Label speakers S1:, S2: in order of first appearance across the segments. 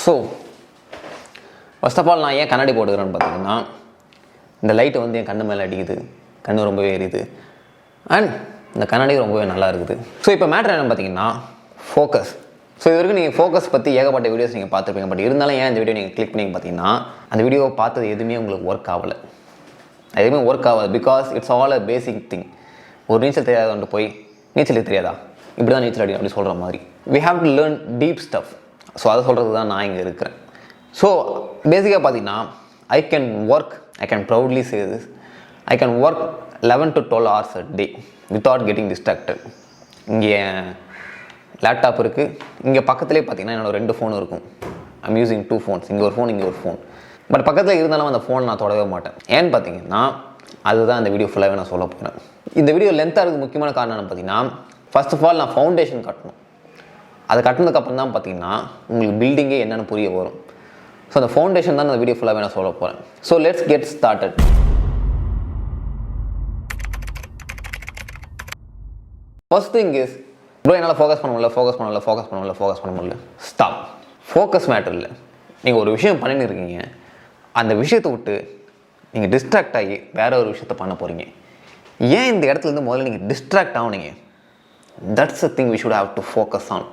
S1: So first of all நான் ஏன் கண்ணாடி போட்டுக்கிறேன்னு பார்த்தீங்கன்னா, இந்த லைட்டு வந்து என் கண்ணு மேலே அடிக்குது, கண்ணு ரொம்பவே எரியுது, அண்ட் இந்த கண்ணாடி ரொம்பவே நல்லா இருக்குது. ஸோ இப்போ மேட்ரு என்னன்னு பார்த்தீங்கன்னா ஃபோக்கஸ். ஸோ இது வரைக்கும் நீங்கள் ஃபோக்கஸ் பற்றி ஏகப்பட்ட வீடியோஸ் நீங்கள் பார்த்துருப்பீங்க. பட் இருந்தாலும் ஏன் இந்த வீடியோ நீங்கள் கிளிக் பண்ணி பார்த்தீங்கன்னா, அந்த வீடியோவை பார்த்தது எதுவுமே உங்களுக்கு ஒர்க் ஆகலை. எதுவுமே ஒர்க் ஆகாது. Because it's all a basic thing. ஒரு நீச்சல் தெரியாதவன்ட்டு போய் நீச்சல் தெரியாதா, இப்படி தான் நீச்சல் அடி அப்படி சொல்கிற மாதிரி. We have to learn deep stuff. So அதை சொல்கிறது தான் நான் இங்கே இருக்கிறேன். ஸோ பேசிக்காக பார்த்தீங்கன்னா I can proudly say this, I can work 11 to 12 hours a day without getting distracted. இங்கே லேப்டாப் இருக்குது, இங்கே பக்கத்துலேயே பார்த்தீங்கன்னா என்னோட 2 ஃபோன் இருக்கும். ஐம் யூஸிங் 2 phones, இங்கே ஒரு ஃபோன், இங்கே ஒரு ஃபோன். பட் பக்கத்தில் இருந்தாலும் அந்த ஃபோன் நான் தொடவே மாட்டேன். ஏன்னு பார்த்தீங்கன்னா அதுதான் இந்த வீடியோ ஃபுல்லாகவே நான் சொல்ல போகிறேன். இந்த வீடியோ லென்த்தாக இருக்குது முக்கியமான காரணம் என்ன பார்த்தீங்கன்னா, ஃபர்ஸ்ட் ஆஃப் ஆல் நான் ஃபவுண்டேஷன் கட்டணும். அதை கட்டினதுக்கப்புறம் தான் பார்த்தீங்கன்னா உங்களுக்கு பில்டிங்கே என்னென்னு புரிய வரும். ஸோ அந்த ஃபவுண்டேஷன் தான் அந்த வீடியோ ஃபுல்லாகவே நான் சொல்ல போகிறேன். So let's get started. First thing is, bro என்னால் ஃபோக்கஸ் பண்ண முடியல. ஸ்டாப். ஃபோக்கஸ் மேட்டர் இல்லை. நீங்கள் ஒரு விஷயம் பண்ணின்னு இருக்கீங்க, அந்த விஷயத்தை விட்டு நீங்கள் டிஸ்ட்ராக்ட் ஆகி வேற ஒரு விஷயத்த பண்ண போகிறீங்க. ஏன் இந்த இடத்துலேருந்து முதல்ல நீங்கள் டிஸ்ட்ராக்ட் ஆகுனீங்க? That's a thing we should have to focus on.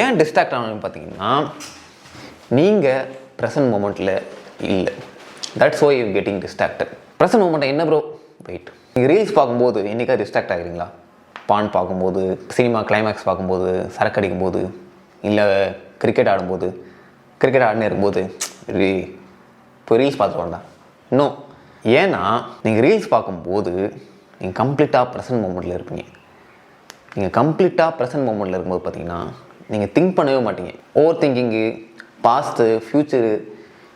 S1: ஏன் டிஸ்ட்ராக்ட் ஆகணும்னு பார்த்தீங்கன்னா, நீங்கள் ப்ரெசன்ட் மூமெண்ட்டில் இல்லை. That's why you getting distracted. Present மூமெண்ட்டை என்ன ப்ரோ? வெயிட். நீங்கள் ரீல்ஸ் பார்க்கும்போது என்றைக்கா டிஸ்ட்ராக்ட் ஆகிறீங்களா? பான் பார்க்கும்போது, சினிமா கிளைமேக்ஸ் பார்க்கும்போது, சரக்கு அடிக்கும்போது, இல்லை கிரிக்கெட் ஆடும்போது, கிரிக்கெட் ஆடினே இருக்கும்போது இப்போ ரீல்ஸ் பார்த்துட்டு வந்தா? நோ. ஏன்னா நீங்கள் ரீல்ஸ் பார்க்கும்போது நீங்கள் கம்ப்ளீட்டாக ப்ரெசன்ட் மூமெண்ட்டில் இருப்பீங்க. நீங்கள் கம்ப்ளீட்டாக ப்ரெசன்ட் மூமெண்ட்டில் இருக்கும்போது பார்த்தீங்கன்னா நீங்கள் திங்க் பண்ணவே மாட்டீங்க. ஓவர் திங்கிங்கு, பாஸ்ட்டு, ஃப்யூச்சரு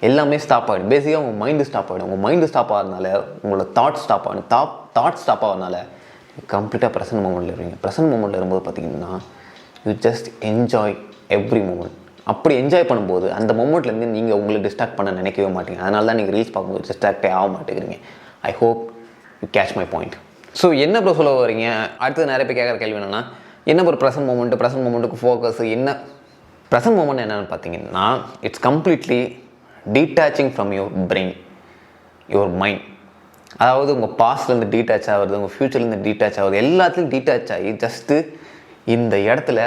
S1: எல்லாமே ஸ்டாப் ஆகிடும். பேசிக்காக உங்கள் மைண்டு ஸ்டாப் ஆகிடும். உங்கள் மைண்டு ஸ்டாப் ஆகிறதுனால உங்களோட தாட்ஸ் ஸ்டாப் ஆகிடும். தாட்ஸ் ஸ்டாப் ஆகிறதுனால கம்ப்ளீட்டாக ப்ரெசன்ட் மூமெண்ட்டில் இருப்பீங்க. ப்ரெசன்ட் மூமெண்ட்டில் இருக்கும்போது பார்த்தீங்கன்னா you just enjoy every moment. அப்படி என்ஜாய் பண்ணும்போது அந்த மூமெண்ட்லேருந்து நீங்கள் உங்களை டிஸ்ட்ராக்ட் பண்ண நினைக்கவே மாட்டீங்க. அதனால தான் நீங்கள் ரீல்ஸ் பார்க்கும்போது டிஸ்ட்ராக்டே ஆக மாட்டேங்கிறீங்க. I hope you catch my point. So என்ன ப்ரோ சொல்ல வரீங்க? அடுத்தது நிறைய பேர் கேட்குற கேள்வி என்னென்னா, என்ன ஒரு ப்ரெசன்ட் மூமெண்ட்டுக்கு ஃபோக்கஸ் என்ன? ப்ரெசன்ட் மூமெண்ட் என்னென்னு பார்த்தீங்கன்னா, it's completely detaching from your brain, your mind. அதாவது உங்கள் பாஸ்ட்லேருந்து டீட்டாச் ஆகுறது, உங்கள் ஃப்யூச்சர்லேருந்து டீட்டாச் ஆகுது, எல்லாத்துலேயும் டீட்டாச் ஆகி ஜஸ்ட்டு இந்த இடத்துல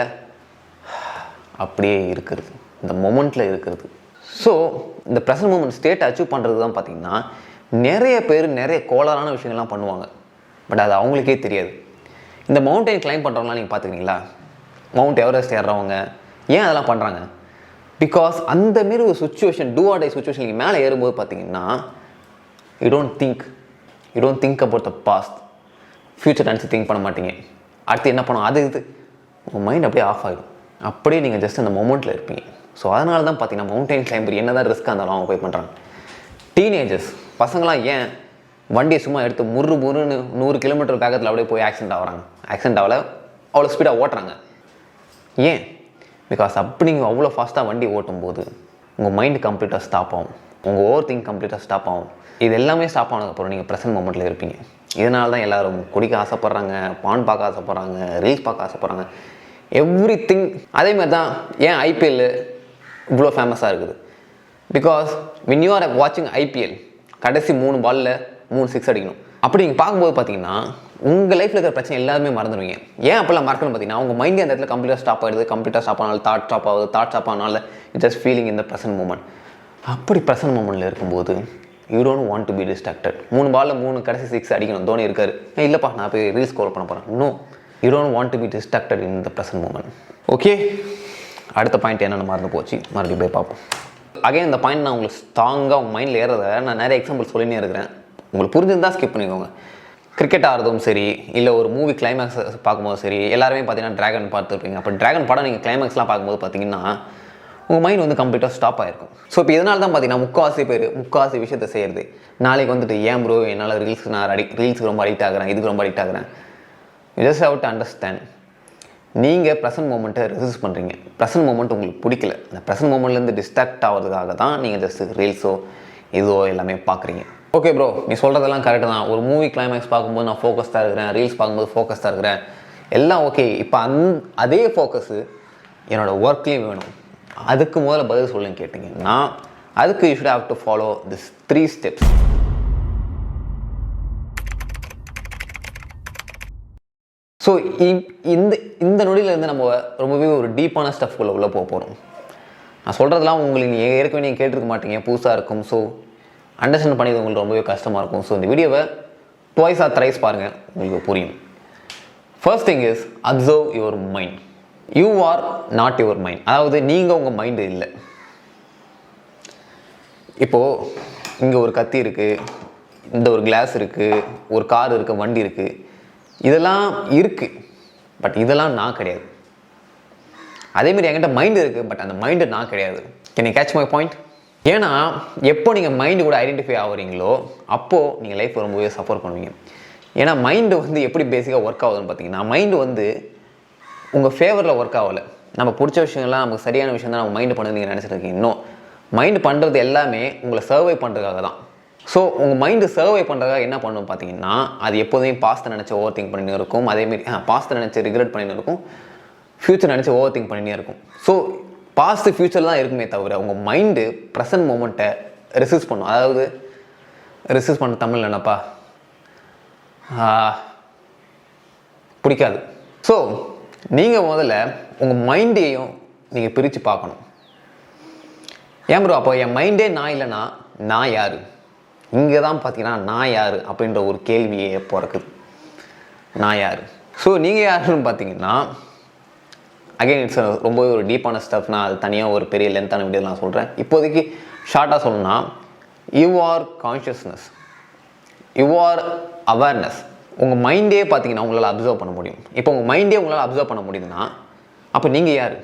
S1: அப்படியே இருக்கிறது, இந்த மொமெண்ட்டில் இருக்கிறது. ஸோ இந்த ப்ரெசன்ட் மூமெண்ட் ஸ்டேட் அச்சீவ் பண்ணுறது தான் பார்த்திங்கன்னா நிறைய பேர் நிறைய கோளாறான விஷயங்கள்லாம் பண்ணுவாங்க. பட் அது அவங்களுக்கே தெரியாது. இந்த மவுண்டைன் கிளைம் பண்ணுறவங்களாம் நீங்கள் பார்த்துக்கிறீங்களா? மவுண்ட் எவரெஸ்ட் ஏறுறவங்க ஏன் அதெல்லாம் பண்ணுறாங்க? பிகாஸ் அந்தமாரி ஒரு situation, do or die situation நீங்கள் மேலே ஏறும்போது பார்த்தீங்கன்னா you don't think about the past, future நினச்சி திங்க் பண்ண மாட்டீங்க. அடுத்து என்ன பண்ணும், அது இது உங்கள் மைண்ட் அப்படியே ஆஃப் ஆகிடும். அப்படியே நீங்கள் ஜஸ்ட் அந்த மொமெண்ட்டில் இருப்பீங்க. ஸோ அதனால தான் பார்த்தீங்கன்னா மவுண்டைன் கிளைம்பர் என்ன தான் ரிஸ்க்காக இருந்தாலும் அவங்க போய் பண்ணுறாங்க. டீனேஜர்ஸ் பசங்களாம் ஏன் வண்டியை சும்மா எடுத்து முறுன்னு 100 கிலோமீட்டர் வேகத்தில் அப்படியே போய் ஆக்சிடென்ட் ஆகிறாங்க? ஆக்சிடென்ட் ஆகலை, அவ்வளோ ஸ்பீடாக ஓட்டுறாங்க. ஏன்? பிகாஸ் அப்படி நீங்கள் அவ்வளோ ஃபாஸ்ட்டாக வண்டி ஓட்டும்போது உங்கள் மைண்டு கம்ப்ளீட்டாக ஸ்டாப் ஆகும், உங்கள் ஓவர் திங்க் கம்ப்ளீட்டாக ஸ்டாப் ஆகும். இது எல்லாமே ஸ்டாப் ஆனதுக்கப்புறம் நீங்கள் ப்ரெசன்ட் மொமெண்ட்டில் இருப்பீங்க. இதனால தான் எல்லோரும் குடிக்க ஆசைப்பட்றாங்க, பான் பார்க்க ஆசைப்பட்றாங்க, ரீல்ஸ் பார்க்க ஆசைப்பட்றாங்க, எவ்ரி திங். அதேமாதிரி தான் ஏன் ஐபிஎல் இவ்வளோ ஃபேமஸாக இருக்குது? Because when you are watching IPL கடைசி 3 பாலில் 3 6 அடிக்கணும். அப்படி நீங்கள் பார்க்கும்போது பார்த்தீங்கன்னா உங்கள் லைஃப்பில் இருக்கிற பிரச்சனை எல்லாருமே மறந்துடுவீங்க. ஏன் அப்போல்லாம் மறக்கணும்னு பார்த்தீங்கன்னா உங்கள் மைண்டே அந்த இடத்துல கம்ப்ளீட்டாக ஸ்டாப் ஆகிடுது. கம்ப்ளீட்டாக ஸ்டாப் ஆனாலும் தாட் ஸ்டாப் ஆனால just feeling in the present moment. அப்படி ப்ரெசன்ட் மூமெண்ட்டில் இருக்கும்போது you don't want to be distracted. 3 பாலில் 3 கடைசி 6 அடிக்கணும். தோனி இருக்காரு, இல்லைப்பா நான் போய் ரீல்ஸ் ஸ்க்ரோல் பண்ண போகிறேன். No, you don't want to be distracted in the present moment. Okay, அடுத்த பாயிண்ட் என்னென்னு மறந்து போச்சு, மறுபடியும் போய் பார்ப்போம். அகைன் இந்த பாயிண்ட் நான் உங்களுக்கு ஸ்ட்ராங்காக உங்கள் மைண்டில் ஏறதை நான் நிறைய எக்ஸாம்பிள் சொல்லினே இருக்கிறேன். உங்களுக்கு புரிஞ்சிருந்தால் ஸ்கிப் பண்ணிக்கோங்க. கிரிக்கெட் ஆடுறதும் சரி, இல்லை ஒரு மூவி கிளைமேக்ஸ் பார்க்கும்போது சரி, எல்லாருமே பார்த்தீங்கன்னா ட்ராகன் பார்த்துருப்பீங்க. அப்போ ட்ராகன் படம் நீங்கள் கிளைமேக்ஸ்லாம் பார்க்கும்போது பார்த்தீங்கன்னா உங்கள் மைண்ட் வந்து கம்ப்ளீட்டாக ஸ்டாப் ஆகிருக்கும். ஸோ இப்போ இதனால தான் பார்த்தீங்கன்னா முக்கால்வாசி விஷயத்தை செய்கிறது. நாளைக்கு வந்துட்டு ஏன் ப்ரோ என்னால் ரீல்ஸுக்கு ரொம்ப அடிக்ட் ஆகிறேன், இதுக்கு ரொம்ப அடிக்ட் ஆகிறேன். You just have to understand, நீங்கள் ப்ரெசன்ட் மூமெண்ட்டை ரெசிஸ்ட் பண்ணுறீங்க. ப்ரெசன்ட் மூமெண்ட் உங்களுக்கு பிடிக்கல. அந்த ப்ரெசன்ட் மூமெண்ட்லேருந்து டிஸ்ட்ராக்ட் ஆகிறதுக்காக தான் நீங்கள் ஜஸ்ட் ரீல்ஸோ இதோ எல்லாமே பார்க்குறீங்க. ஓகே ப்ரோ, நீ சொல்கிறதெல்லாம் கரெக்டு தான். ஒரு மூவி கிளைமேக்ஸ் பார்க்கும்போது நான் ஃபோக்கஸ்டாக இருக்கிறேன், ரீல்ஸ் பார்க்கும்போது ஃபோக்கஸ்டாக இருக்கிறேன், எல்லாம் ஓகே. இப்போ அதே ஃபோக்கஸு என்னோடய ஒர்க்லேயும் வேணும். அதுக்கு முதல்ல பதில் சொல்லுன்னு கேட்டிங்கன்னா அதுக்கு you should have to follow this 3 steps. So இந்த நொடியிலேருந்து நம்ம ரொம்பவே ஒரு டீப்பான ஸ்டஃப்குள்ளே உள்ளே போக போகிறோம். நான் சொல்கிறதுலாம் உங்களுக்கு நீங்கள் ஏற்கனவே நீங்கள் கேட்டிருக்க மாட்டீங்க, புதுசாக இருக்கும். ஸோ அண்டர்ஸ்டாண்ட் பண்ணி உங்களுக்கு ரொம்பவே கஷ்டமாக இருக்கும். ஸோ இந்த வீடியோவை ட்வைஸ் ஆர் த்ரைஸ் பாருங்கள், உங்களுக்கு புரியும். First thing is observe your mind. You are not your mind. அதாவது நீங்கள் உங்கள் மைண்டு இல்லை. இப்போது இங்கே ஒரு கத்தி இருக்குது, இந்த ஒரு கிளாஸ் இருக்குது, ஒரு கார் இருக்குது, வண்டி இருக்குது, இதெல்லாம் இருக்குது. பட் இதெல்லாம் நான் கிடையாது. அதேமாரி என்கிட்ட மைண்டு இருக்குது, பட் அந்த மைண்டு நான் கிடையாது. Can you catch my point? ஏன்னா எப்போ நீங்கள் மைண்டு கூட ஐடென்டிஃபை ஆகுறீங்களோ அப்போது நீங்கள் லைஃப் ரொம்பவே சஃபர் பண்ணுவீங்க. ஏன்னா மைண்டு வந்து எப்படி பேசிக்காக ஒர்க் ஆகுதுன்னு பார்த்தீங்கன்னா, மைண்டு வந்து உங்கள் ஃபேவரில் ஒர்க் ஆகலை. நம்ம பிடிச்ச விஷயங்கள்லாம் நமக்கு சரியான விஷயம் தான் நம்ம மைண்டு பண்ணுறது நீங்கள் நினச்சிட்டு இருக்கீங்க. இன்னும் மைண்டு பண்ணுறது எல்லாமே உங்களை சர்வை பண்ணுறதுக்காக தான். ஸோ உங்கள் மைண்டு சர்வை பண்ணுறதுக்காக என்ன பண்ணணும் பார்த்தீங்கன்னா, அது எப்போதுமே பாஸ்ட்டை நினச்சி ஓவர் திங்க் பண்ணினே இருக்கும். அதேமாரி பாஸ்ட்டை நினச்சி ரிக்ரெட் பண்ணினே இருக்கும், ஃப்யூச்சர் நினச்சி ஓவர் திங்க் பண்ணினே இருக்கும். ஸோ பாஸ்ட்டு ஃப்யூச்சர் தான் இருக்குமே தவிர உங்கள் மைண்டு ப்ரெசன்ட் மூமெண்ட்டை ரெசிஸ்ட் பண்ணும். அதாவது ரெசிஸ்ட் பண்ண தமிழ் என்னப்பா பிடிக்காது. ஸோ நீங்கள் முதல்ல உங்கள் மைண்டையும் நீங்கள் பிரித்து பார்க்கணும். ஏன் ப்ரோ அப்போ என் மைண்டே நான் இல்லைன்னா நான் யார்? இங்கே தான் பார்த்தீங்கன்னா நான் யார் அப்படின்ற ஒரு கேள்வியே பிறக்குது. நான் யார்? ஸோ நீங்கள் யாருன்னு பார்த்தீங்கன்னா அகைன் இட்ஸ் ரொம்பவே ஒரு டீப்பான ஸ்டஃப். நான் அது தனியாக ஒரு பெரிய லென்த்தான வீடியோ நான் சொல்கிறேன். இப்போதைக்கு ஷார்ட்டாக சொல்லணும்னா, you are consciousness, you are awareness. உங்கள் மைண்டே பார்த்தீங்கன்னா உங்களால் அப்சர்வ் பண்ண முடியும். இப்போ உங்கள் மைண்டே உங்களால் அப்சர்வ் பண்ண முடியுதுன்னா அப்போ நீங்கள் யார்?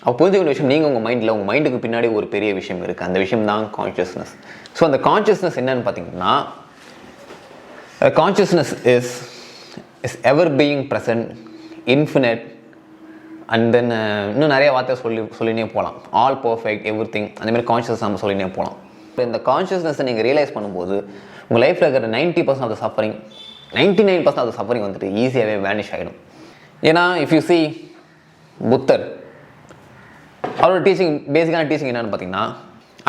S1: அப்போ புரிஞ்சுக்கிற விஷயம், நீங்கள் உங்கள் மைண்டில், உங்கள் மைண்டுக்கு பின்னாடி ஒரு பெரிய விஷயம் இருக்குது. அந்த விஷயம் தான் கான்ஷியஸ்னஸ். ஸோ அந்த கான்ஷியஸ்னஸ் என்னன்னு பார்த்தீங்கன்னா, consciousness is ever being present, infinite, and then இன்னும் நிறைய வார்த்தை சொல்லினே போகலாம். ஆல் பர்ஃபெக்ட், எவ்ரி திங், அந்தமாதிரி கான்ஷியஸ் நம்ம சொல்லினே போகலாம். இந்த கான்ஷியஸ்னஸை நீங்கள் ரியலைஸ் பண்ணும்போது உங்கள் லைஃப்பில் இருக்கிற 90% of the suffering, 99% of the suffering வந்துட்டு ஈஸியாகவே வேனிஷ் ஆகிடும். ஏன்னா இஃப் யூ சி புத்தர், அவரோட பேசிக்கான டீச்சிங் என்னன்னு பார்த்தீங்கன்னா,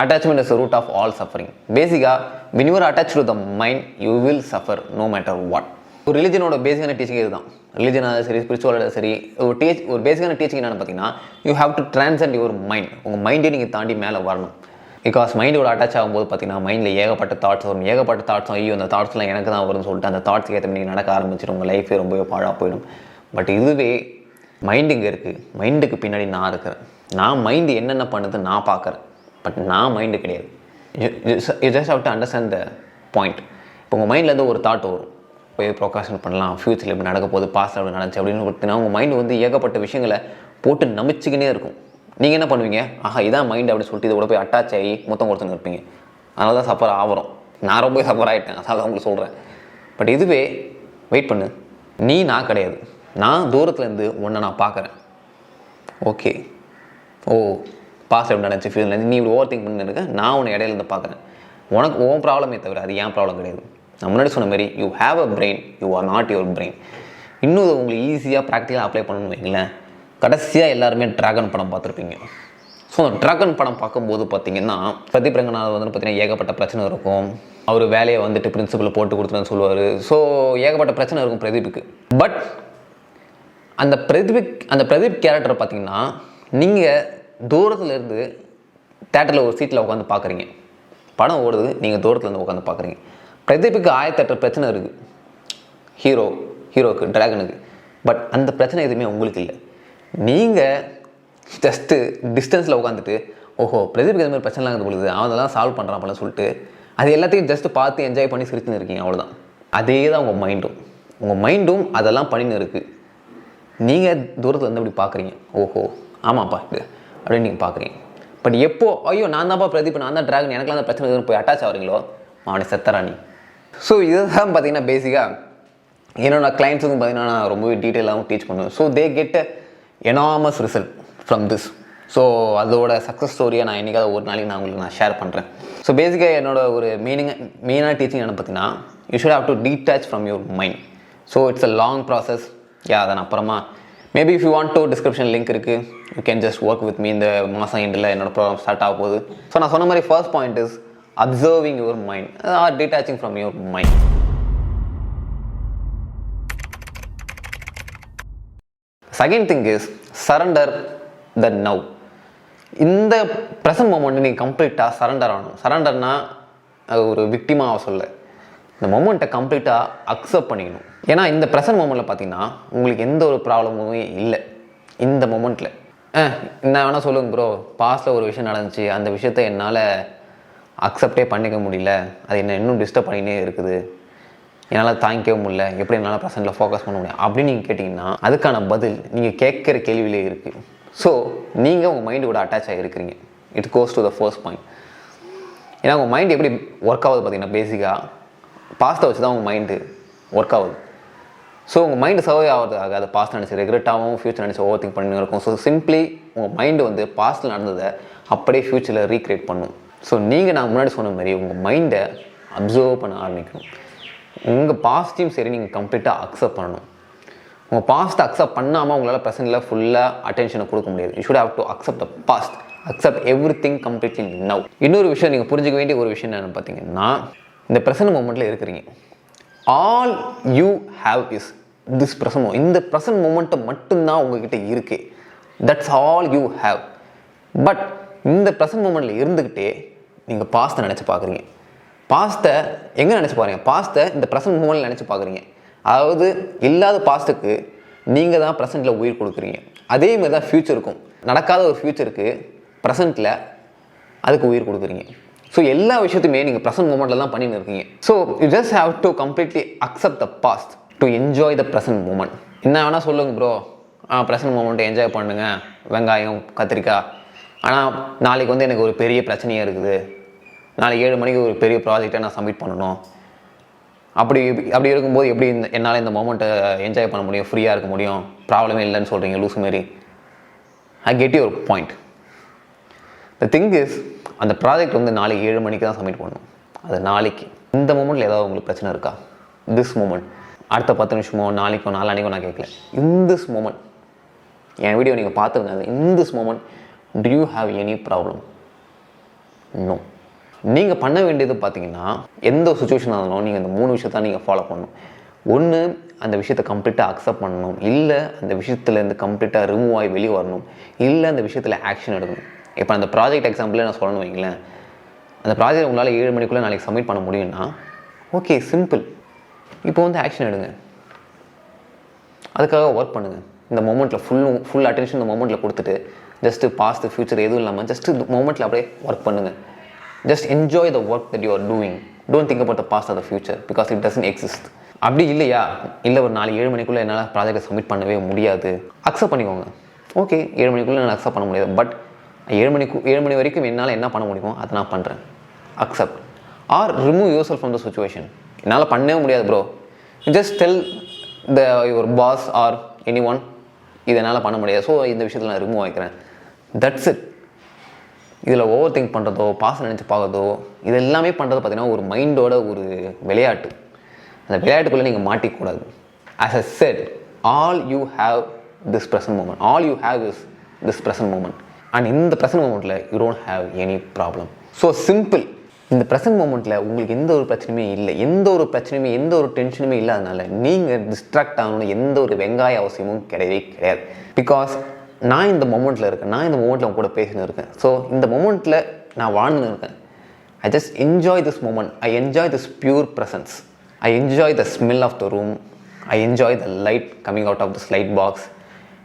S1: attachment is root of all suffering. பேசிக்காக when you are attached to the mind you will suffer no matter what. ஒரு ரிலிஜனோட பேசிக்கான டீச்சிங் இதுதான். ரிலிஜனாக சரி, ஸ்பிரிச்சுவலாக சரி, ஒரு பேசிக்கான டீச்சிங் என்னென்னு பார்த்தீங்கன்னா, you have to transcend your mind. உங்கள் மைண்டே நீங்கள் தாண்டி மேலே வரணும். பிகாஸ் மைண்டோட அட்டாச் ஆகும்போது பார்த்தீங்கன்னா மைண்டில் ஏகப்பட்ட தாட்ஸ் வரும். ஏகப்பட்ட தாட்ஸ் ஐயோ அந்த தாட்ஸ்லாம் எனக்கு தான் வரும்னு சொல்லிட்டு அந்த தாட்ஸ்க்கு ஏற்ற நீங்கள் நடக்க ஆரம்பிச்சிடும். உங்கள் லைஃபே ரொம்பவே பாழாக போயிடும். பட் இதுவே மைண்டு இங்கே இருக்குது, மைண்டுக்கு பின்னாடி நான் இருக்கிறேன். நான் மைண்டு என்னென்ன பண்ணுது நான் பார்க்குறேன், பட் நான் மைண்டு கிடையாது. You just have to understand the point. இப்போ உங்கள் மைண்ட்லேருந்து ஒரு தாட் வரும், போய் ப்ரொகாஷன் பண்ணலாம், ஃப்யூச்சரில் எப்படி நடக்க போகுது, பாஸ்ட் எப்படி நடந்துச்சு அப்படின்னு பார்த்தீங்கன்னா உங்கள் மைண்டு வந்து ஏகப்பட்ட விஷயங்களை போட்டு நமிச்சிக்கினே இருக்கும். நீங்கள் என்ன பண்ணுவீங்க, ஆஹா இதான் மைண்டு அப்படின்னு சொல்லிட்டு இதை கூட போய் அட்டாச் ஆகி மொத்தம் கொடுத்துன்னு இருப்பீங்க. அதனால தான் சஃபர் ஆகிறோம். நான் ரொம்ப சஃபர் ஆகிட்டேன், அதனால தான் உங்களுக்கு சொல்கிறேன். பட் இதுவே வெயிட் பண்ணு, நீ நான் கிடையாது. நான் தூரத்துலேருந்து ஒன்றை நான் பார்க்குறேன். ஓகே, ஓ பாஸ்ட் எப்படி நடந்துச்சு, ஃபியூச்சர் நடந்துச்சு, நீ இப்படி ஓவர் திங்க் பண்ணிருக்க, நான் உன்னை இடையிலேருந்து பார்க்குறேன். உனக்கு ஓன் ப்ராப்ளமே தவிர அது ஏன் ப்ராப்ளம் கிடையாது. நான் முன்னாடி சொன்ன மாதிரி you have a brain, you are not your brain. இன்னும் உங்களுக்கு ஈஸியாக ப்ராக்டிக்கலாக அப்ளை பண்ணணும்னு வைங்களேன். கடைசியாக எல்லாருமே ட்ராகன் படம் பார்த்துருப்பீங்க. ஸோ அந்த ட்ராகன் படம் பார்க்கும்போது பார்த்தீங்கன்னா பிரதீப் ரங்கநாத் வந்து பார்த்தீங்கன்னா ஏகப்பட்ட பிரச்சனை இருக்கும். அவர் வேலையை வந்துட்டு பிரின்சிபல் போட்டு கொடுத்துருன்னு சொல்லுவார். ஸோ ஏகப்பட்ட பிரச்சனை இருக்கும் பிரதீப்புக்கு. பட் அந்த பிரதீப் கேரக்டரை பார்த்தீங்கன்னா நீங்கள் தூரத்தில் இருந்து தேட்டரில் ஒரு சீட்டில் உட்காந்து பார்க்குறீங்க, படம் ஓடுது, நீங்கள் தூரத்துலேருந்து உட்காந்து பார்க்குறீங்க. பிரதீப்புக்கு 1008 பிரச்சனை இருக்குது, ஹீரோக்கு ட்ராகனுக்கு. பட் அந்த பிரச்சனை எதுவுமே உங்களுக்கு இல்லை. நீங்கள் ஜஸ்ட்டு டிஸ்டன்ஸில் உட்காந்துட்டு ஓஹோ பிரதீப்புக்கு எது மாதிரி பிரச்சனைலாம் இருக்குது பொழுது அவன் சால்வ் பண்ணுறான் போல சொல்லிட்டு அது எல்லாத்தையும் ஜஸ்ட்டு பார்த்து என்ஜாய் பண்ணி சிரிச்சுன்னு இருக்கீங்க, அவ்வளோதான். அதே தான் உங்கள் மைண்டும் அதெல்லாம் பண்ணின்னு இருக்குது. நீங்கள் தூரத்தில் வந்து அப்படி பார்க்குறீங்க, ஓஹோ ஆமாப்பா இது அப்படின்னு நீங்கள் பார்க்குறீங்க. பட் எப்போ ஐயோ நான் தான்ப்பா பிரதீப், நான் தான் ட்ராகன், எனக்குலாம் அந்த பிரச்சனை எதுவும் போய் அட்டாச் ஆகிறீங்களோ அவனை செத்தராணி. ஸோ இதுதான் பார்த்தீங்கன்னா பேசிக்காக என்னோட கிளைண்ட்ஸுக்கும் பார்த்தீங்கன்னா நான் ரொம்பவே டீட்டெயிலாகவும் டீச் பண்ணுவேன். So they get enormous result from this. So அதோட சக்ஸஸ் ஸ்டோரியை நான் என்றைக்காவது ஒரு நாளைக்கு நான் உங்களுக்கு ஷேர் பண்ணுறேன். ஸோ பேசிக்காக என்னோட ஒரு மெயினான டீச்சிங் என்ன பார்த்தீங்கன்னா, you should have to detach from your mind. So it's a long process. அதை நான் அப்புறமா maybe if you want to description link இருக்குது, you can just work with me. இந்த மாதம் எண்டில் என்னோட ப்ரோக்ராம் ஸ்டார்ட் ஆக போகுது. ஸோ நான் சொன்ன மாதிரி first point is observing your mind or detaching from your mind. Second thing is surrender the now. இந்த ப்ரெசன்ட் மொமெண்ட் நீங்கள் கம்ப்ளீட்டாக சரண்டர் ஆகணும். சரண்டர்னா அது ஒரு விக்டிமாக சொல்ல, இந்த மொமெண்ட்டை கம்ப்ளீட்டாக அக்செப்ட் பண்ணிக்கணும். ஏன்னா இந்த ப்ரெசன்ட் மொமெண்ட்டில் பார்த்தீங்கன்னா உங்களுக்கு எந்த ஒரு ப்ராப்ளமுமே இல்லை. இந்த மொமெண்ட்டில் என்ன வேணால் சொல்லுங்க ப்ரோ, பாஸ்ட்டில் ஒரு விஷயம் நடந்துச்சு, அந்த விஷயத்த என்னால் அக்செப்டே பண்ணிக்க முடியல, அது என்ன இன்னும் டிஸ்டர்ப் பண்ணினே இருக்குது, என்னால் தாங்கிக்கவே முடியல, எப்படி என்னால் ப்ரெசென்ட்டில் ஃபோக்கஸ் பண்ண முடியும் அப்படின்னு நீங்கள் கேட்டிங்கன்னா அதுக்கான பதில் நீங்கள் கேட்குற கேள்வியிலே இருக்குது. ஸோ நீங்கள் உங்கள் மைண்டு கூட அட்டாச் ஆகிருக்கிறீங்க. It goes to the first point. ஏன்னா உங்கள் மைண்ட் எப்படி ஒர்க் ஆகுது பார்த்தீங்கன்னா, பேசிக்காக பாஸ்ட்டை வச்சு தான் உங்கள் மைண்டு ஒர்க் ஆகுது. ஸோ உங்கள் மைண்டு சர்வே ஆகிறதுக்காக அதை பாஸ்ட் நினச்சி ரெகுலேட்டாகவும் ஃபியூச்சர் நினச்சி ஓவர் திங்க் பண்ணி இருக்கும். ஸோ சிம்பிளி உங்கள் மைண்டு வந்து பாஸ்ட்டில் நடந்ததை அப்படியே ஃப்யூச்சரில் ரீக்ரியேட் பண்ணும். ஸோ நீங்கள் நான் முன்னாடி சொன்ன மாதிரி உங்கள் மைண்டை அப்சர்வ் பண்ண ஆரம்பிக்கணும். உங்கள் பாஸ்ட்டையும் சரி நீங்கள் கம்ப்ளீட்டாக அக்செப்ட் பண்ணணும். உங்கள் பாஸ்ட்டை அக்செப்ட் பண்ணாமல் உங்களால் ப்ரெசென்ட்டில் ஃபுல்லாக அட்டென்ஷனை கொடுக்க முடியாது. You should have to accept the past, accept everything completely now. இன்னொரு விஷயம் நீங்கள் புரிஞ்சிக்க வேண்டிய ஒரு விஷயம் என்னென்னு பார்த்தீங்கன்னா, இந்த ப்ரெசென்ட் மூமெண்ட்டில் இருக்கிறீங்க. All you have is this present moment. இந்த ப்ரெசென்ட் மூமெண்ட்டை மட்டும்தான் உங்ககிட்ட இருக்கு. That's all you have. But இந்த ப்ரெசென்ட் மூமெண்ட்டில் இருந்துக்கிட்டே நீங்கள் பாஸ்ட்டை நினச்சி பார்க்குறீங்க. பாஸ்ட்டை எங்கே நினச்சி பாருங்க, பாஸ்ட்டை இந்த ப்ரெசென்ட் மூமெண்ட்டில் நினச்சி பார்க்குறீங்க. அதாவது இல்லாத பாஸ்ட்டுக்கு நீங்கள் தான் ப்ரெசென்ட்டில் உயிர் கொடுக்குறீங்க. அதேமாதிரி தான் ஃப்யூச்சருக்கும். நடக்காத ஒரு ஃப்யூச்சருக்கு ப்ரெசென்ட்டில் அதுக்கு உயிர் கொடுக்குறீங்க. ஸோ எல்லா விஷயத்தையுமே நீங்கள் ப்ரெசென்ட் மூமெண்ட்டில் தான் பண்ணின்னு இருக்கீங்க. So you just have to completely accept the past to enjoy the present moment. என்ன வேணால் சொல்லுங்க ப்ரோ, ப்ரெசென்ட் மூமெண்ட்டை என்ஜாய் பண்ணுங்க, வெங்காயம் கத்திரிக்காய். ஆனால் நாளைக்கு வந்து எனக்கு ஒரு பெரிய பிரச்சனையாக இருக்குது, நாளைக்கு 7 மணிக்கு ஒரு பெரிய ப்ராஜெக்டை நான் சப்மிட் பண்ணணும். அப்படி இருக்கும்போது எப்படி என்னால் இந்த மொமெண்ட்டை என்ஜாய் பண்ண முடியும், ஃப்ரீயாக இருக்க முடியும்? ப்ராப்ளமே இல்லைன்னு சொல்கிறீங்க லூஸ் மாரி. I get your point. The thing is, அந்த ப்ராஜெக்ட் வந்து நாளைக்கு 7 மணிக்கு தான் சப்மிட் பண்ணணும். அது நாளைக்கு இந்த மூமெண்ட்டில் ஏதாவது உங்களுக்கு பிரச்சனை இருக்கா? திஸ் மூமெண்ட், அடுத்த 10 நிமிஷமோ நாளைக்கோ நாளானிக்கோ நான் கேட்கல. இன் திஸ் மூமெண்ட், என் வீடியோ நீங்கள் பார்த்துருங்க, in this moment do you have any problem? No. நீங்கள் பண்ண வேண்டியது பார்த்தீங்கன்னா, எந்த ஒரு சுச்சுவேஷனாக இருந்தாலும் நீங்கள் இந்த 3 விஷயத்தான் நீங்கள் ஃபாலோ பண்ணணும். ஒன்று, அந்த விஷயத்தை கம்ப்ளீட்டாக அக்செப்ட் பண்ணணும். இல்லை அந்த விஷயத்துலேருந்து கம்ப்ளீட்டாக ரிமூவ் ஆகி வெளியே வரணும். இல்லை அந்த விஷயத்தில் ஆக்ஷன் எடுக்கணும். இப்போ அந்த ப்ராஜெக்ட் எக்ஸாம்பிளே நான் சொல்லணும் வைங்களேன். அந்த ப்ராஜெக்ட் உங்களால் 7 மணிக்குள்ளே நாளைக்கு சப்மிட் பண்ண முடியும்னா ஓகே, சிம்பிள். இப்போ வந்து ஆக்ஷன் எடுங்க, அதுக்காக ஒர்க் பண்ணுங்கள். இந்த மொமெண்ட்டில் ஃபுல் அட்டென்ஷன் இந்த மொமெண்ட்டில் கொடுத்துட்டு ஜஸ்ட்டு பாஸ்ட் ஃபியூச்சர் எதுவும் இல்லாமல் ஜஸ்ட்டு இந்த மொமெண்ட்டில் அப்படியே ஒர்க் பண்ணுங்கள். Just enjoy the work that you are doing. Don't think about the past or the future because it doesn't exist. அப்படி இல்லையா, இல்லை ஒரு நாளைக்கு 7 மணிக்குள்ளே என்னால் ப்ராஜெக்டை சப்மிட் பண்ணவே முடியாது, அக்செப்ட் பண்ணிக்கோங்க. ஓகே, 7 மணிக்குள்ளே நான் அக்செப்ட் பண்ண முடியாது, பட் 7 மணி வரைக்கும் என்னால் என்ன பண்ண முடியுமோ அதை நான் பண்ணுறேன். Accept or remove your self from the situation. என்னால் பண்ணவே முடியாது bro, just tell your boss or any one, இது என்னால் பண்ண முடியாது, ஸோ இந்த விஷயத்தில் நான் ரிமூவ் ஆகிக்கிறேன். That's it. இதில் ஓவர் திங்க் பண்ணுறதோ, பாஸ் நினச்சி பார்க்குறதோ, இது எல்லாமே பண்ணுறது பார்த்தீங்கன்னா ஒரு மைண்டோட ஒரு விளையாட்டு. அந்த விளையாட்டுக்குள்ளே நீங்கள் மாட்டிக்கூடாது. As a set, all you have this present moment. All you have is this present moment. And இந்த ப்ரெசன்ட் மூமெண்ட்டில் you don't have any problem. So simple. இந்த ப்ரெசன்ட் மூமெண்ட்டில் உங்களுக்கு எந்த ஒரு பிரச்சனையுமே இல்லை, எந்த ஒரு பிரச்சனையுமே, எந்த ஒரு டென்ஷனுமே இல்லாதனால நீங்கள் டிஸ்ட்ராக்ட் ஆகணும்னு எந்த ஒரு வெங்காய அவசியமும் கிடையவே கிடையாது. பிகாஸ் நான் இந்த மொமெண்ட்டில் இருக்கேன், நான் இந்த மொமெண்ட்டில் அவங்க கூட பேசின்னு இருக்கேன். ஸோ இந்த மொமெண்ட்டில் நான் வாழ்ந்துன்னு இருக்கேன். I just enjoy this moment. I enjoy this pure presence. I enjoy the smell of the room. I enjoy the light coming out of this light box.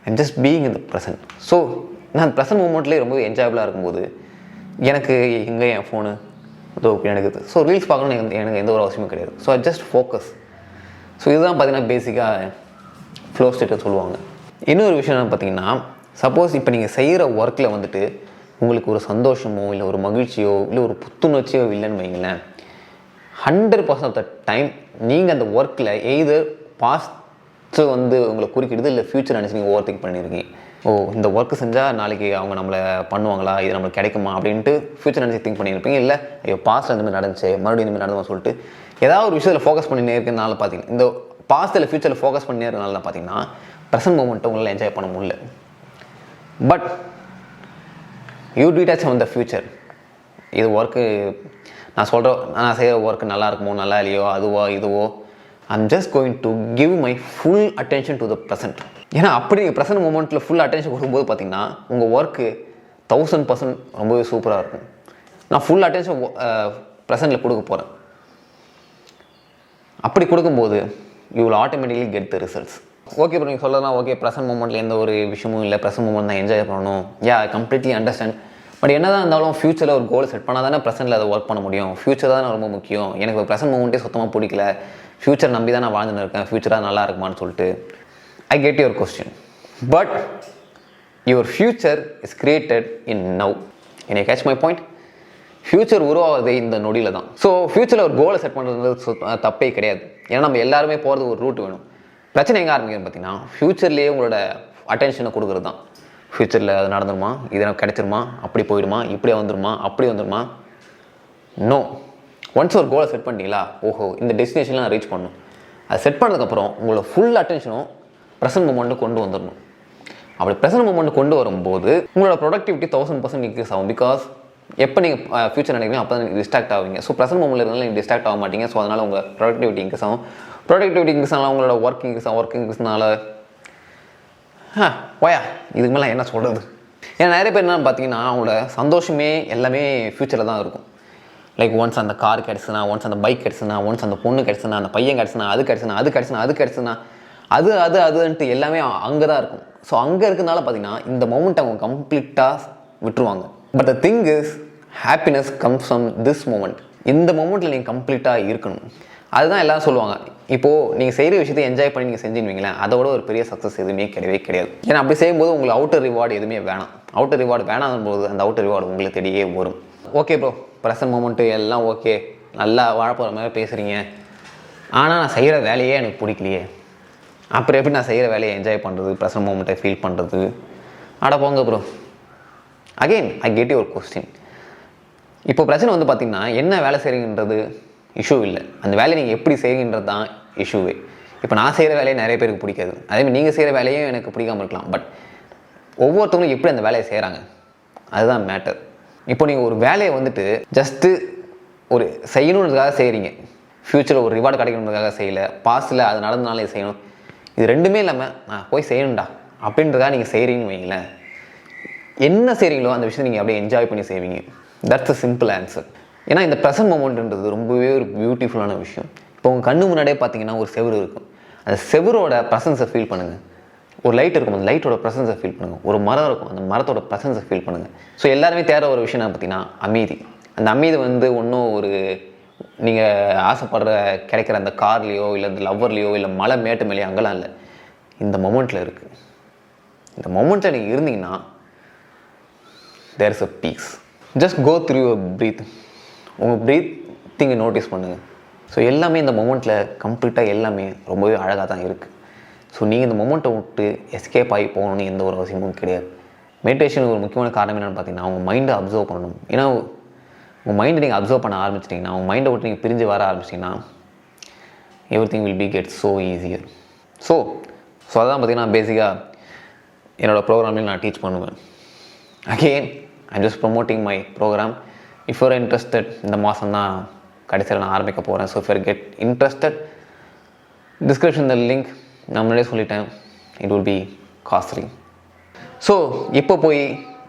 S1: I'm just being in the present. So நான் present மூமெண்ட்லேயே ரொம்ப என்ஜாயபுளாக இருக்கும்போது எனக்கு எங்கே என் phone ஏதோ எனக்கு so reels பார்க்கணுன்னு எனக்கு எந்த ஒரு அவசியமும் கிடையாது. So I just focus. So இதுதான் பார்த்தீங்கன்னா பேசிக்காக ஃப்ளோ ஸ்டேட்டை சொல்லுவாங்க. இன்னொரு விஷயம் என்னென்னு பார்த்தீங்கன்னா, சப்போஸ் இப்போ நீங்கள் செய்கிற ஒர்க்கில் வந்துட்டு உங்களுக்கு ஒரு சந்தோஷமோ இல்லை ஒரு மகிழ்ச்சியோ இல்லை ஒரு புத்துணர்ச்சியோ இல்லைன்னு வைங்களேன், 100% ஆஃப் த டைம் நீங்கள் அந்த ஒர்க்கில் எய்தர் பாஸ்ட்டு வந்து உங்களை குறிக்கிடுது, இல்லை ஃப்யூச்சர் நினச்சி நீங்கள் ஓவர் திங்க் பண்ணியிருக்கீங்க. ஓ, இந்த ஒர்க்கு செஞ்சால் நாளைக்கு அவங்க நம்மளை பண்ணுவாங்களா, இது நம்மளுக்கு கிடைக்குமா அப்படின்ட்டு ஃப்யூச்சர் நினச்சி திங்க் பண்ணியிருப்பீங்க. இல்லை ஐயோ பாஸ்ட்டில் இந்த மாதிரி நடந்துச்சு, மறுபடியும் இந்த மாதிரி நடந்துமா சொல்லிட்டு ஏதாவது ஒரு விஷயத்தில் ஃபோக்கஸ் பண்ணினே இருக்கிறதுனால பார்த்தீங்கன்னா, இந்த பாஸ்ட்டில் ஃப்யூச்சரில் ஃபோக்கஸ் பண்ணினே இருக்கிறனால பார்த்தீங்கன்னா ப்ரெசன்ட் மூமெண்ட்டை உங்களால் என்ஜாய் பண்ண முடியல. But you detach on the future. இது ஒர்க்கு நான் செய்கிற ஒர்க்கு நல்லா இருக்குமோ நல்லா இல்லையோ அதுவோ இதுவோ, I'm just going to give my full attention to the present. ஏன்னா அப்படி ப்ரெசன்ட் மூமெண்ட்டில் ஃபுல் அட்டென்ஷன் கொடுக்கும்போது பார்த்தீங்கன்னா உங்கள் ஒர்க்கு 1000% ரொம்பவே சூப்பராக இருக்கும். நான் ஃபுல் அட்டென்ஷன் ப்ரெசென்ட்டில் கொடுக்க போகிறேன். அப்படி கொடுக்கும்போது you will automatically get the results. Okay இப்போ நீங்கள் சொல்லலாம், ஓகே ப்ரெசன்ட் மூமெண்ட்டில் எந்த ஒரு விஷயமும் இல்லை, ப்ரெசன்ட் மூமெண்ட் தான் என்ஜாய் பண்ணணும். Completely understand. பட் என்ன தான் இருந்தாலும் ஃப்யூச்சரில் ஒரு கோல் செட் பண்ணால் தானே ப்ரெசென்ட்டில் அதை ஒர்க் பண்ண முடியும். ஃப்யூச்சர் தான் ரொம்ப முக்கியம். எனக்கு ப்ரெசன்ட் மூமெண்ட்டே சுத்தமாக பிடிக்கல, ஃப்யூச்சர் நம்பி தான் நான் வாழ்ந்துன்னு இருக்கேன், ஃப்யூச்சராக நல்லா இருக்குமான்னு சொல்லிட்டு. I get your question. But your future is created in now. என்னை கேட்ச் மை பாயிண்ட். ஃப்யூச்சர் உருவாகுது இந்த நொடியில் தான். ஸோ ஃப்யூச்சரில் ஒரு கோலை செட் பண்ணுறது தப்பே கிடையாது. ஏன்னா நம்ம எல்லாருமே போகிறது ஒரு ரூட் வேணும். பிரச்சனை எங்கே ஆரம்பிக்குதுன்னு பார்த்தீங்கன்னா ஃப்யூச்சர்லேயே உங்களோட அட்டென்ஷனை கொடுக்குறது தான். ஃப்யூச்சரில் அது நடந்துருமா, இது எனக்கு கிடைச்சிருமா, அப்படி போயிடுமா, இப்படியே வந்துடுமா, அப்படி வந்துடுமா. நோ, ஒன்ஸ் ஒரு கோலை செட் பண்ணிட்டீங்களா, ஓஹோ இந்த டெஸ்டினேஷனில் நான் ரீச் பண்ணணும். அதை செட் பண்ணதுக்கப்புறம் உங்களோட ஃபுல் அட்டென்ஷனும் ப்ரெசன்ட் மூமெண்ட்டு கொண்டு வந்துடணும். அப்படி ப்ரெசன்ட் மூமெண்ட் கொண்டு வரும்போது உங்களோட ப்ரொடக்டிவிட்டி 1000% இன்க்ரீஸ் ஆகும். பிகாஸ் எப்போ நீங்கள் ஃபியூச்சர் நினைக்கிறீங்க அப்போ தான் நீங்கள் டிஸ்ட்ராக்ட் ஆவீங்க. ஸோ ப்ரெசன்ட் மூமெண்ட்டில் இருந்தாலும் நீங்கள் டிஸ்ட்ராக்ட் ஆக மாட்டீங்க. ஸோ அதனால் உங்கள் ப்ரொடக்டிவிட்டி இன்க்ரீஸ் ஆகும். ப்ரொடக்டிவிட்டி இன்க்ரீஸ் ஆனால் உங்களோட ஒர்க் இன்க்ரீஸ் ஆகும். ஒர்க் இன்க்ரீஸ்னால இதுக்கு மேலே என்ன சொல்கிறது. ஏன்னா நிறைய பேர் என்னன்னு பார்த்தீங்கன்னா அவங்களோட சந்தோஷமே எல்லாமே ஃப்யூச்சரில் தான் இருக்கும். லைக் ஒன்ஸ் அந்த கார் கிடச்சுனா, ஒன்ஸ் அந்த பைக் கிடச்சுனா, ஒன்ஸ் அந்த பொண்ணு கிடச்சுனா, அந்த பையன் கிடச்சுனா, அது கிடச்சுனா அதுன்ட்டு எல்லாமே அங்கே தான் இருக்கும். ஸோ அங்கே இருக்கிறதுனால பார்த்தீங்கன்னா இந்த மொமெண்ட் அவங்க கம்ப்ளீட்டாக விட்டுருவாங்க. But the thing is happiness comes from this moment. இந்த மொமெண்ட்டில் நீங்கள் கம்ப்ளீட்டாக இருக்கணும். அதுதான் எல்லோரும் சொல்லுவாங்க. இப்போது நீங்கள் செய்கிற விஷயத்தை என்ஜாய் பண்ணி நீங்கள் செஞ்சுருவீங்களேன், அதோட ஒரு பெரிய சக்ஸஸ் எதுவுமே கிடையாது. ஏன்னா அப்படி செய்யும்போது உங்களுக்கு அவுட்டர் ரிவார்டு எதுவுமே வேணாம். அவுட்டர் ரிவார்டு வேணாம் போது அந்த அவுட்டர் ரிவார்டு உங்களுக்கு தேடியே வரும். ஓகே ப்ரோ, ப்ரெசன்ட் மூமெண்ட்டு எல்லாம் ஓகே, நல்லா வாழப்போகிற மாதிரி பேசுகிறீங்க, ஆனால் நான் செய்கிற வேலையே எனக்கு பிடிக்கலையே, அப்புறம் எப்படி நான் செய்கிற வேலையை என்ஜாய் பண்ணுறது, ப்ரெசன்ட் மூமெண்ட்டை ஃபீல் பண்ணுறது? அட போங்க bro. Again I get your question. இப்போ பிரச்சனை வந்து பார்த்திங்கன்னா என்ன வேலை செய்கிறீங்கன்றது இஷ்யூ இல்லை, அந்த வேலையை நீங்கள் எப்படி செய்கிறீங்கன்றது தான் இஷ்யூவே. இப்போ நான் செய்கிற வேலையை நிறைய பேருக்கு பிடிக்காது, அதேமாதிரி நீங்கள் செய்கிற வேலையும் எனக்கு பிடிக்காமல் இருக்கலாம். பட் ஒவ்வொருத்தவங்களும் எப்படி அந்த வேலையை செய்கிறாங்க அதுதான் மேட்டர். இப்போ நீங்கள் ஒரு வேலையை வந்துட்டு ஜஸ்ட்டு ஒரு செய்யணுன்றதுக்காக செய்கிறீங்க, ஃப்யூச்சரில் ஒரு ரிவார்டு கிடைக்கணுன்றதுக்காக செய்யலை, பாஸ்ட்டில் அது நடந்தனாலே செய்யணும், இது ரெண்டுமே இல்லாமல் நான் போய் செய்யணும்டா அப்படின்றதுக்காக நீங்கள் செய்கிறீங்கன்னு வைங்களேன், என்ன செய்கிறீங்களோ அந்த விஷயத்தை நீங்கள் அப்படியே என்ஜாய் பண்ணி செய்வீங்க. That's a simple answer. ஏன்னா இந்த ப்ரெசன்ட் மொமெண்ட்ன்றது ரொம்பவே ஒரு பியூட்டிஃபுல்லான விஷயம். இப்போ உங்கள் கண்ணு முன்னாடியே பார்த்தீங்கன்னா ஒரு செவுரு இருக்கும், அந்த செவரோட ப்ரெசன்ஸை ஃபீல் பண்ணுங்கள். ஒரு லைட் இருக்கும், அந்த லைட்டோட ப்ரெசன்ஸை ஃபீல் பண்ணுங்கள். ஒரு மரம் இருக்கும், அந்த மரத்தோட ப்ரெசன்ஸை ஃபீல் பண்ணுங்கள். ஸோ எல்லாருமே தேடுற ஒரு விஷயம் என்ன பார்த்தீங்கன்னா அமைதி. அந்த அமைதி வந்து ஒன்றும் ஒரு நீங்கள் ஆசைப்படுற கிடைக்கிற அந்த கார்லேயோ இல்லை அந்த லவ்வர்லேயோ இல்லை மலை மேட்டு மேலேயோ அங்கெல்லாம் இல்லை, இந்த மொமெண்ட்டில் இருக்குது. இந்த மொமெண்ட்டில் நீங்கள் இருந்தீங்கன்னா there is a peace. Just go through your breath. உங்கள் ப்ரீத்திங்கை நோட்டீஸ் பண்ணுங்கள். ஸோ எல்லாமே இந்த மொமெண்ட்டில் கம்ப்ளீட்டாக எல்லாமே ரொம்பவே அழகாக தான் இருக்குது. ஸோ நீங்கள் இந்த மொமெண்ட்டை விட்டு எஸ்கேப் ஆகி போகணுன்னு எந்த ஒரு அவசியமும் கிடையாது. மெடிடேஷனுக்கு ஒரு முக்கியமான காரணம் என்னென்னு பார்த்தீங்கன்னா உங்கள் மைண்டை அப்சர்வ் பண்ணணும். ஏன்னா உங்கள் மைண்டை நீங்கள் அப்சர்வ் பண்ண ஆரம்பிச்சிட்டிங்கன்னா, உங்கள் மைண்டை விட்டு நீங்கள் பிரிஞ்சு வர ஆரம்பிச்சிட்டிங்கன்னா everything will be get so easier. So அதான் பார்த்தீங்கன்னா பேசிக்காக என்னோடய ப்ரோக்ராம்லேயும் நான் டீச் பண்ணுவேன். Again I'm just promoting my program. If you're interested, இந்த மாதம் தான் கடைசியில் நான் ஆரம்பிக்க போகிறேன். So if you're get interested, டிஸ்கிரிப்ஷனில் லிங்க் நான் முன்னாடியே சொல்லிட்டேன், it will be costly. So இப்போ போய்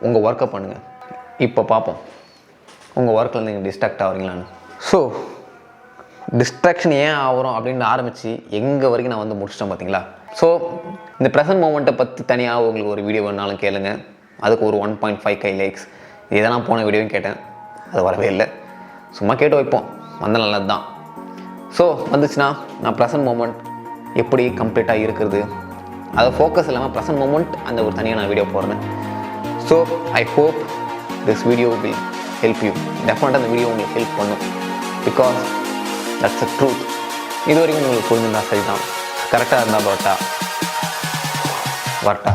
S1: உங்கள் ஒர்க்கை பண்ணுங்கள். இப்போ பார்ப்போம் உங்கள் ஒர்க்கில் நீங்கள் டிஸ்ட்ராக்ட் ஆகிறீங்களான்னு. ஸோ டிஸ்ட்ராக்ஷன் ஏன் ஆகிறோம் அப்படின்னு ஆரம்பித்து எங்கே வரைக்கும் நான் வந்து முடிச்சிட்டேன் பார்த்தீங்களா. ஸோ இந்த ப்ரெசன்ட் மூமெண்ட்டை பற்றி தனியாக உங்களுக்கு ஒரு வீடியோ வேணாலும் கேளுங்க. அதுக்கு ஒரு 1.5K லைக்ஸ். இதெல்லாம் போன வீடியோவும் கேட்டேன், அது வரவே இல்லை. சும்மா கேட்டு வைப்போம், வந்தால் நல்லது தான். ஸோ வந்துச்சுன்னா நான் ப்ரெசன்ட் மூமெண்ட் எப்படி கம்ப்ளீட்டாக இருக்கிறது, அதை ஃபோக்கஸ் இல்லாமல் ப்ரெசன்ட் மூமெண்ட் அந்த ஒரு தனியாக நான் வீடியோ போடுறேன். So I hope this video will help you. டெஃபினட்டாக அந்த வீடியோ உங்களுக்கு ஹெல்ப் பண்ணும். Because that's a truth. இது வரைக்கும் உங்களுக்கு புரிஞ்சுருந்தா சரி தான். கரெக்டாக இருந்தால் வரட்டா.